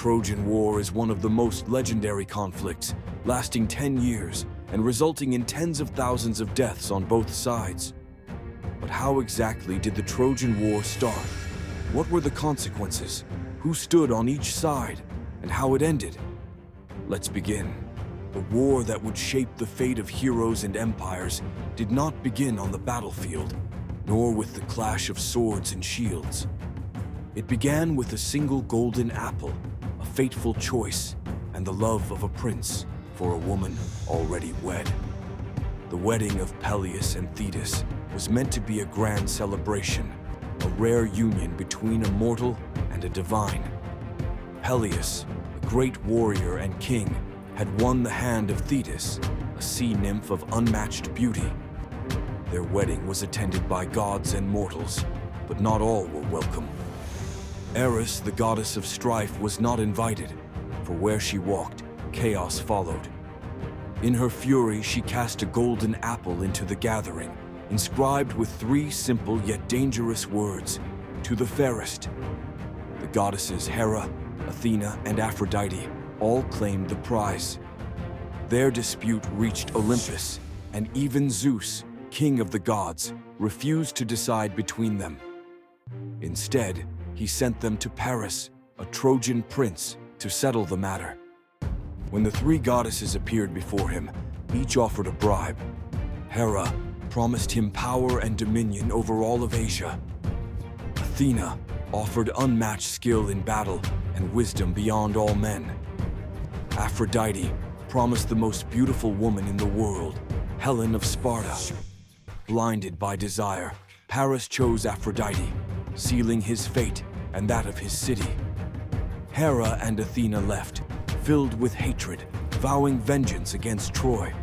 Trojan War is one of the most legendary conflicts, lasting 10 years and resulting in tens of thousands of deaths on both sides. But how exactly did the Trojan War start? What were the consequences? Who stood on each side? And how it ended? Let's begin. The war that would shape the fate of heroes and empires did not begin on the battlefield, nor with the clash of swords and shields. It began with a single golden apple, a fateful choice, and the love of a prince for a woman already wed. The wedding of Peleus and Thetis was meant to be a grand celebration, a rare union between a mortal and a divine. Peleus, a great warrior and king, had won the hand of Thetis, a sea nymph of unmatched beauty. Their wedding was attended by gods and mortals, but not all were welcome. Eris, the goddess of strife, was not invited, for where she walked, chaos followed. In her fury, she cast a golden apple into the gathering, inscribed with 3 simple yet dangerous words, "To the fairest." The goddesses Hera, Athena, and Aphrodite all claimed the prize. Their dispute reached Olympus, and even Zeus, king of the gods, refused to decide between them. Instead, he sent them to Paris, a Trojan prince, to settle the matter. When the 3 goddesses appeared before him, each offered a bribe. Hera promised him power and dominion over all of Asia. Athena offered unmatched skill in battle and wisdom beyond all men. Aphrodite promised the most beautiful woman in the world, Helen of Sparta. Blinded by desire, Paris chose Aphrodite, sealing his fate and that of his city. Hera and Athena left, filled with hatred, vowing vengeance against Troy.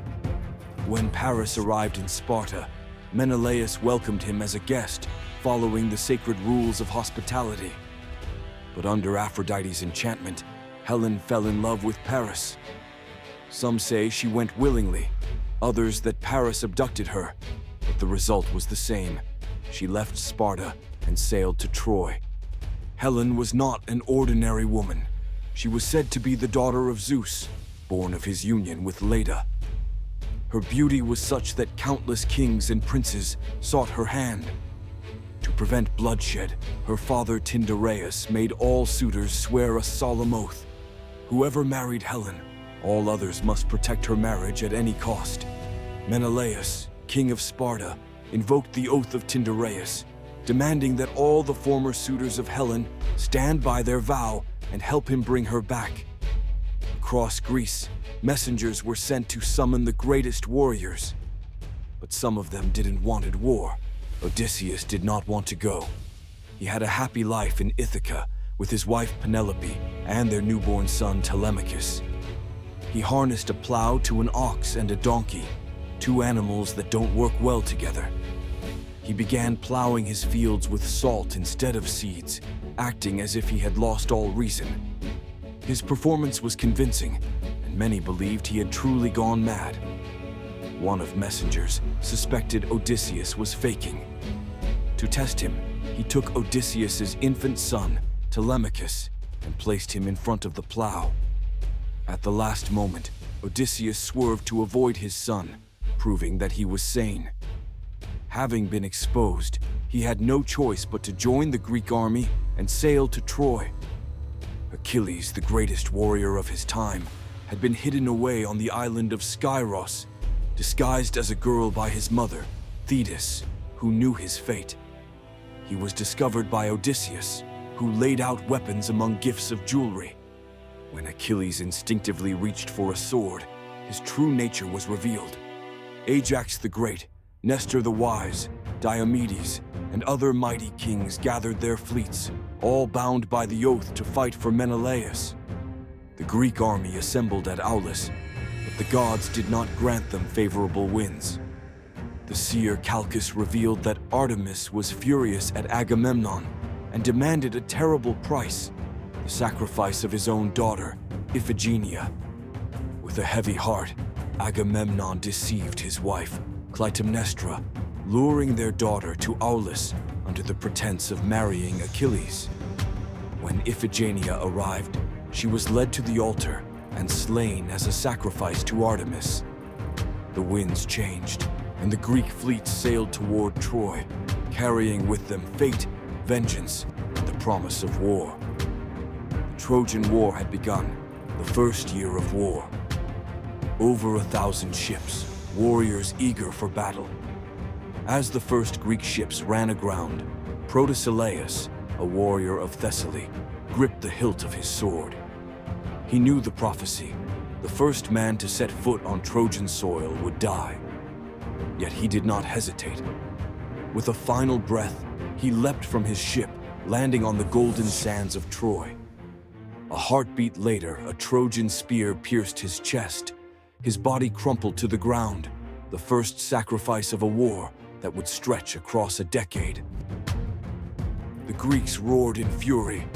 When Paris arrived in Sparta, Menelaus welcomed him as a guest, following the sacred rules of hospitality. But under Aphrodite's enchantment, Helen fell in love with Paris. Some say she went willingly, others that Paris abducted her, but the result was the same. She left Sparta and sailed to Troy. Helen was not an ordinary woman. She was said to be the daughter of Zeus, born of his union with Leda. Her beauty was such that countless kings and princes sought her hand. To prevent bloodshed, her father Tyndareus made all suitors swear a solemn oath. Whoever married Helen, all others must protect her marriage at any cost. Menelaus, king of Sparta, invoked the oath of Tyndareus, demanding that all the former suitors of Helen stand by their vow and help him bring her back. Across Greece, messengers were sent to summon the greatest warriors. But some of them didn't want war. Odysseus did not want to go. He had a happy life in Ithaca with his wife Penelope and their newborn son Telemachus. He harnessed a plow to an ox and a donkey, 2 animals that don't work well together. He began plowing his fields with salt instead of seeds, acting as if he had lost all reason. His performance was convincing, and many believed he had truly gone mad. One of messengers suspected Odysseus was faking. To test him, he took Odysseus's infant son, Telemachus, and placed him in front of the plow. At the last moment, Odysseus swerved to avoid his son, proving that he was sane. Having been exposed, he had no choice but to join the Greek army and sail to Troy. Achilles, the greatest warrior of his time, had been hidden away on the island of Skyros, disguised as a girl by his mother, Thetis, who knew his fate. He was discovered by Odysseus, who laid out weapons among gifts of jewelry. When Achilles instinctively reached for a sword, his true nature was revealed. Ajax the Great, Nestor the Wise, Diomedes, and other mighty kings gathered their fleets, all bound by the oath to fight for Menelaus. The Greek army assembled at Aulis, but the gods did not grant them favorable winds. The seer Calchas revealed that Artemis was furious at Agamemnon and demanded a terrible price, the sacrifice of his own daughter, Iphigenia. With a heavy heart, Agamemnon deceived his wife, Clytemnestra, luring their daughter to Aulis under the pretense of marrying Achilles. When Iphigenia arrived, she was led to the altar and slain as a sacrifice to Artemis. The winds changed, and the Greek fleet sailed toward Troy, carrying with them fate, vengeance, and the promise of war. The Trojan War had begun, the first year of war. Over 1,000 ships, warriors eager for battle. As the first Greek ships ran aground, Odysseus, a warrior of Thessaly, gripped the hilt of his sword. He knew the prophecy: the first man to set foot on Trojan soil would die. Yet he did not hesitate. With a final breath, he leapt from his ship, landing on the golden sands of Troy. A heartbeat later, a Trojan spear pierced his chest. His body crumpled to the ground, the first sacrifice of a war that would stretch across a decade. The Greeks roared in fury.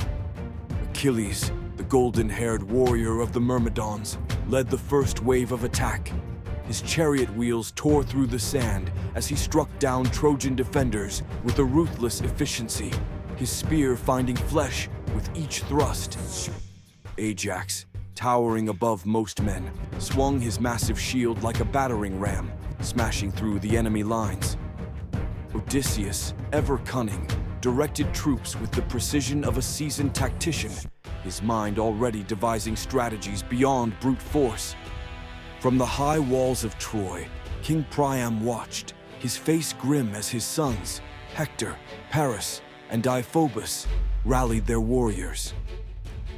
Achilles, the golden-haired warrior of the Myrmidons, led the first wave of attack. His chariot wheels tore through the sand as he struck down Trojan defenders with a ruthless efficiency, his spear finding flesh with each thrust. Ajax, towering above most men, swung his massive shield like a battering ram, smashing through the enemy lines. Odysseus, ever cunning, directed troops with the precision of a seasoned tactician, his mind already devising strategies beyond brute force. From the high walls of Troy, King Priam watched, his face grim as his sons, Hector, Paris, and Deiphobus, rallied their warriors.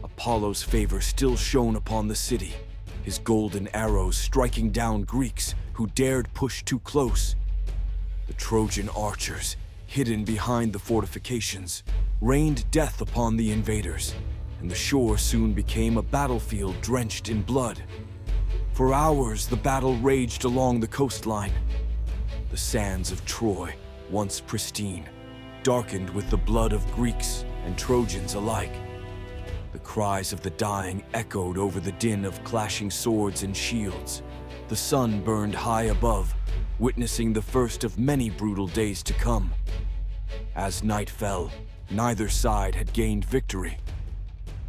Apollo's favor still shone upon the city, his golden arrows striking down Greeks who dared push too close. The Trojan archers, hidden behind the fortifications, rained death upon the invaders, and the shore soon became a battlefield drenched in blood. For hours, the battle raged along the coastline. The sands of Troy, once pristine, darkened with the blood of Greeks and Trojans alike. The cries of the dying echoed over the din of clashing swords and shields. The sun burned high above, witnessing the first of many brutal days to come. As night fell, neither side had gained victory.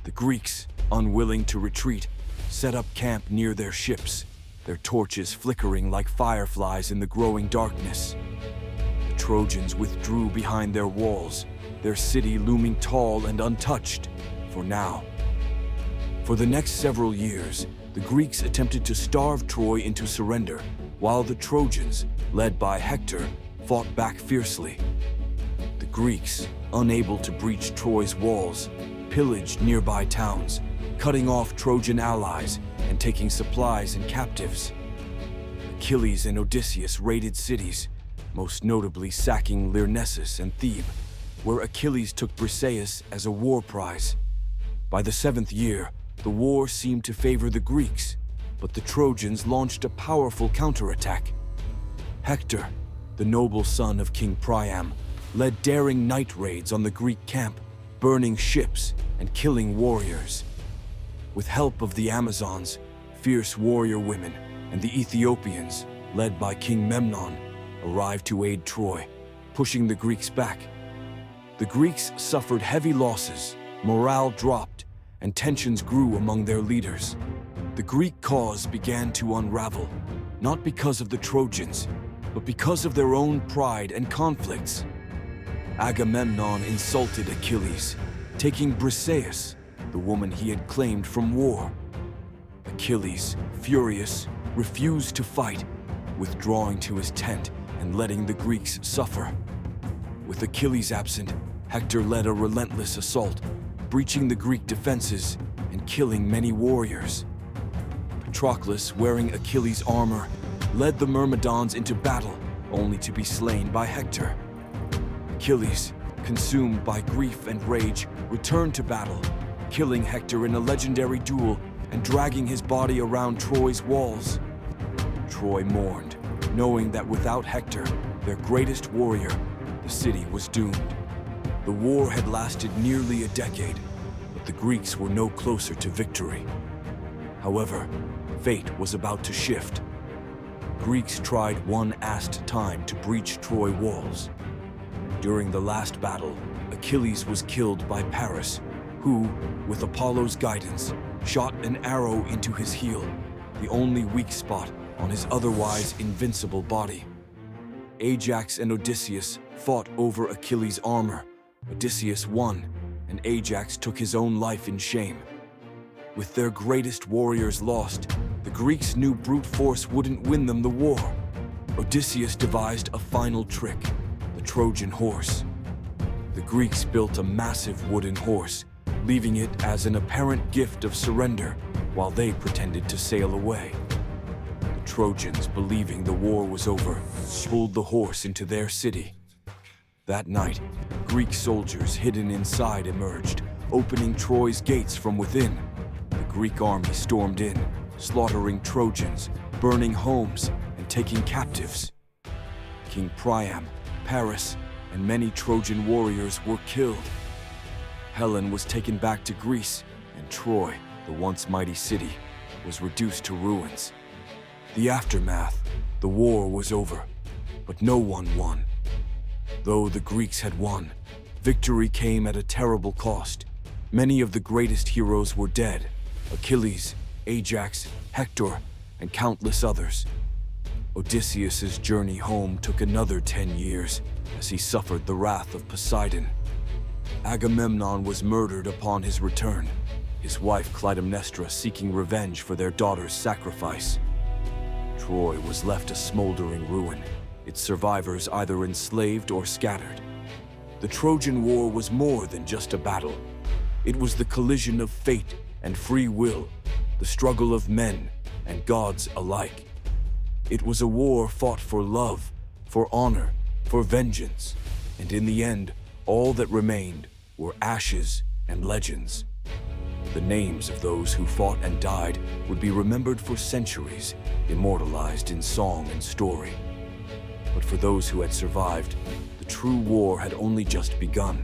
The Greeks, unwilling to retreat, set up camp near their ships, their torches flickering like fireflies in the growing darkness. The Trojans withdrew behind their walls, their city looming tall and untouched, for now. For the next several years, the Greeks attempted to starve Troy into surrender, while the Trojans, led by Hector, fought back fiercely. The Greeks, unable to breach Troy's walls, pillaged nearby towns, cutting off Trojan allies and taking supplies and captives. Achilles and Odysseus raided cities, most notably sacking Lyrnessus and Thebe, where Achilles took Briseis as a war prize. By the 7th year, the war seemed to favor the Greeks, but the Trojans launched a powerful counterattack. Hector, the noble son of King Priam, led daring night raids on the Greek camp, burning ships and killing warriors. With help of the Amazons, fierce warrior women, and the Ethiopians, led by King Memnon, arrived to aid Troy, pushing the Greeks back. The Greeks suffered heavy losses, morale dropped, and tensions grew among their leaders. The Greek cause began to unravel, not because of the Trojans, but because of their own pride and conflicts. Agamemnon insulted Achilles, taking Briseis, the woman he had claimed from war. Achilles, furious, refused to fight, withdrawing to his tent and letting the Greeks suffer. With Achilles absent, Hector led a relentless assault, breaching the Greek defenses and killing many warriors. Patroclus, wearing Achilles' armor, led the Myrmidons into battle, only to be slain by Hector. Achilles, consumed by grief and rage, returned to battle, killing Hector in a legendary duel and dragging his body around Troy's walls. Troy mourned, knowing that without Hector, their greatest warrior, the city was doomed. The war had lasted nearly a decade, but the Greeks were no closer to victory. However, fate was about to shift. Greeks tried one last time to breach Troy walls. During the last battle, Achilles was killed by Paris, who, with Apollo's guidance, shot an arrow into his heel, the only weak spot on his otherwise invincible body. Ajax and Odysseus fought over Achilles' armor. Odysseus won, and Ajax took his own life in shame. With their greatest warriors lost, the Greeks knew brute force wouldn't win them the war. Odysseus devised a final trick, the Trojan Horse. The Greeks built a massive wooden horse, leaving it as an apparent gift of surrender, while they pretended to sail away. The Trojans, believing the war was over, pulled the horse into their city. That night, Greek soldiers hidden inside emerged, opening Troy's gates from within. The Greek army stormed in, slaughtering Trojans, burning homes, and taking captives. King Priam, Paris, and many Trojan warriors were killed. Helen was taken back to Greece, and Troy, the once mighty city, was reduced to ruins. The aftermath, the war was over, but no one won. Though the Greeks had won, victory came at a terrible cost. Many of the greatest heroes were dead: Achilles, Ajax, Hector, and countless others. Odysseus's journey home took another 10 years as he suffered the wrath of Poseidon. Agamemnon was murdered upon his return, his wife Clytemnestra seeking revenge for their daughter's sacrifice. Troy was left a smoldering ruin, its survivors either enslaved or scattered. The Trojan War was more than just a battle. It was the collision of fate and free will, the struggle of men and gods alike. It was a war fought for love, for honor, for vengeance, and in the end, all that remained were ashes and legends. The names of those who fought and died would be remembered for centuries, immortalized in song and story. But for those who had survived, the true war had only just begun.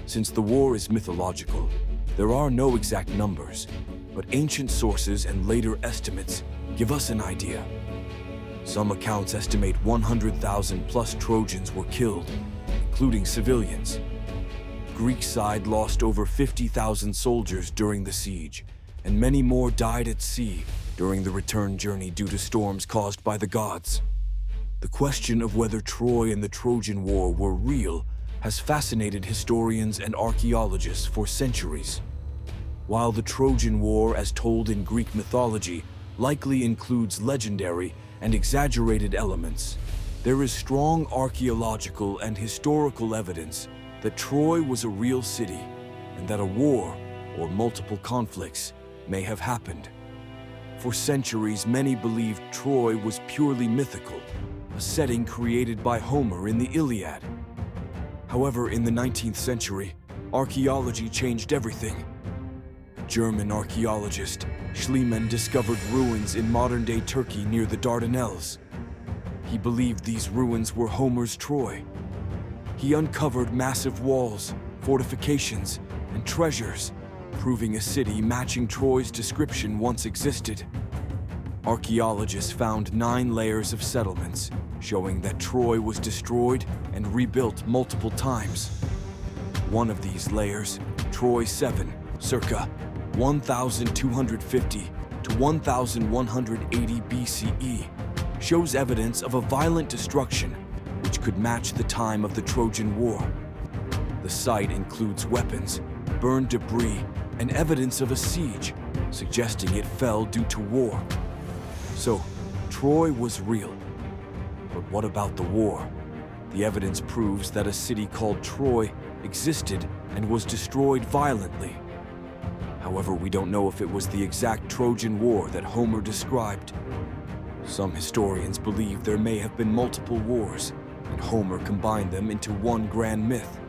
Since the war is mythological, there are no exact numbers, but ancient sources and later estimates give us an idea. Some accounts estimate 100,000 plus Trojans were killed, including civilians. Greek side lost over 50,000 soldiers during the siege, and many more died at sea during the return journey due to storms caused by the gods. The question of whether Troy and the Trojan War were real has fascinated historians and archaeologists for centuries. While the Trojan War, as told in Greek mythology, likely includes legendary and exaggerated elements, there is strong archaeological and historical evidence that Troy was a real city and that a war or multiple conflicts may have happened. For centuries, many believed Troy was purely mythical, a setting created by Homer in the Iliad. However, in the 19th century, archaeology changed everything. German archaeologist Schliemann discovered ruins in modern-day Turkey near the Dardanelles. He believed these ruins were Homer's Troy. He uncovered massive walls, fortifications, and treasures, proving a city matching Troy's description once existed. Archaeologists found 9 layers of settlements, showing that Troy was destroyed and rebuilt multiple times. One of these layers, Troy 7, circa 1250 to 1180 BCE, shows evidence of a violent destruction which could match the time of the Trojan War. The site includes weapons, burned debris, and evidence of a siege, suggesting it fell due to war. So, Troy was real. But what about the war? The evidence proves that a city called Troy existed and was destroyed violently. However, we don't know if it was the exact Trojan War that Homer described. Some historians believe there may have been multiple wars, and Homer combined them into one grand myth.